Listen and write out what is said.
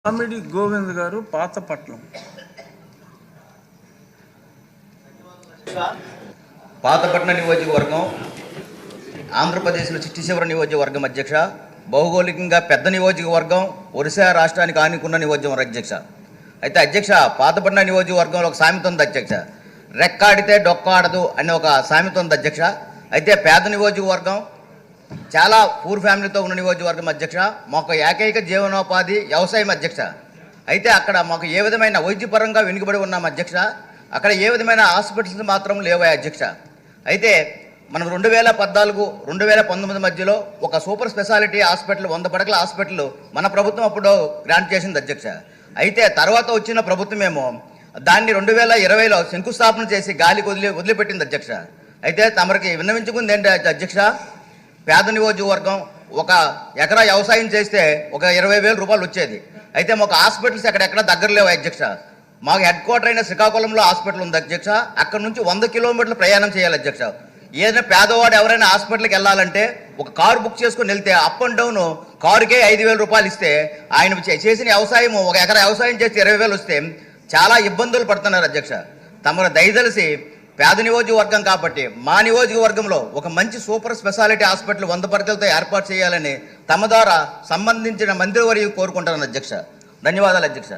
Comedy Govind గారు పాతపట్నం. పాతపట్నం నియోజకవర్గం ఆంధ్రప్రదేశ్లో చిట్టిశివర నియోజకవర్గం అధ్యక్ష. భౌగోళికంగా పెద్ద నియోజకవర్గం, ఒరిస్సా రాష్ట్రానికి ఆనుకున్న నియోజకవర్గం అధ్యక్ష. అయితే అధ్యక్ష, పాతపట్నం నియోజకవర్గంలో ఒక సామెత ఉంది అధ్యక్ష, రెక్కాడితే డొక్కాడదు అనే ఒక సామెత ఉంది అధ్యక్ష. అయితే పేద నియోజకవర్గం, చాలా పూర్ ఫ్యామిలీతో ఉన్న నియోజకవర్గం అధ్యక్ష. మాకు ఏకైక జీవనోపాధి వ్యవసాయం అధ్యక్ష. అయితే అక్కడ మాకు ఏ విధమైన వైద్యపరంగా వెనుకబడి ఉన్నాం అధ్యక్ష. అక్కడ ఏ విధమైన హాస్పిటల్స్ మాత్రం లేవా అధ్యక్ష. అయితే మనం 2014-2019 మధ్యలో ఒక సూపర్ స్పెషాలిటీ హాస్పిటల్, 100 పడకల హాస్పిటల్ మన ప్రభుత్వం అప్పుడు గ్రాంట్ చేసింది అధ్యక్ష. అయితే తర్వాత వచ్చిన ప్రభుత్వమేమో దాన్ని 2020లో శంకుస్థాపన చేసి గాలికి వదిలిపెట్టింది అధ్యక్ష. అయితే తమరికి విన్నవించుకుంది ఏంటి అధ్యక్ష, పేద నియోజకవర్గం, ఒక ఎకరా వ్యవసాయం చేస్తే ఒక 20,000 రూపాయలు వచ్చేది. అయితే మాకు హాస్పిటల్స్ ఎక్కడెక్కడ దగ్గర లేవు అధ్యక్ష. మాకు హెడ్ క్వార్టర్ అయిన శ్రీకాకుళంలో హాస్పిటల్ ఉంది అధ్యక్ష. అక్కడ నుంచి 100 కిలోమీటర్లు ప్రయాణం చేయాలి అధ్యక్ష. ఏదైనా పేదవాడు ఎవరైనా హాస్పిటల్కి వెళ్ళాలంటే ఒక కారు బుక్ చేసుకుని వెళ్తే అప్ అండ్ డౌన్ కారుకే 5,000 రూపాయలు ఇస్తే, ఆయన చేసిన వ్యవసాయం, ఒక ఎకరా వ్యవసాయం చేస్తే 20,000 వస్తే చాలా ఇబ్బందులు పడుతున్నారు అధ్యక్ష. తమరు దయదలిసి పేద నియోజకవర్గం కాబట్టి మా నియోజకవర్గంలో ఒక మంచి సూపర్ స్పెషాలిటీ హాస్పిటల్ 100 పడకలతో ఏర్పాటు చేయాలని తమ ద్వారా సంబంధించిన మంత్రివర్యులు కోరుకుంటాను అధ్యక్ష. ధన్యవాదాలు అధ్యక్ష.